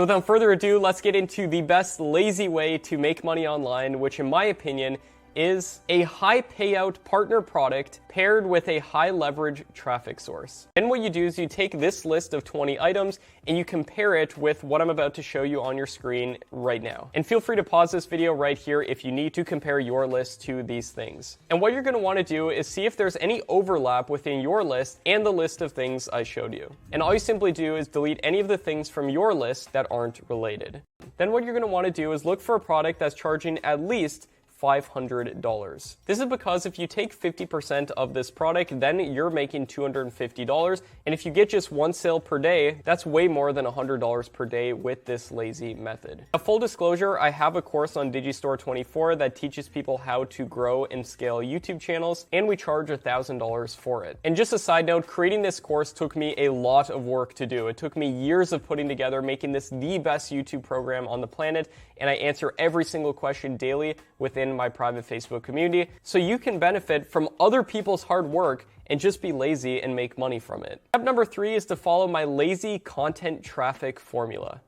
Without further ado, let's get into the best lazy way to make money online, which in my opinion is a high payout partner product paired with a high leverage traffic source. And what you do is you take this list of 20 items and you compare it with what I'm about to show you on your screen right now. And feel free to pause this video right here if you need to compare your list to these things. And what you're going to want to do is see if there's any overlap within your list and the list of things I showed you. And all you simply do is delete any of the things from your list that aren't related. Then what you're going to want to do is look for a product that's charging at least $500. This is because if you take 50% of this product, then you're making $250. And if you get just one sale per day, that's way more than $100 per day with this lazy method. A full disclosure, I have a course on Digistore 24 that teaches people how to grow and scale YouTube channels, and we charge $1,000 for it. And just a side note, creating this course took me a lot of work to do. It took me years of putting together, making this the best YouTube program on the planet, and I answer every single question daily within my private Facebook community, so you can benefit from other people's hard work and just be lazy and make money from it. Step number 3 is to follow my lazy content traffic formula.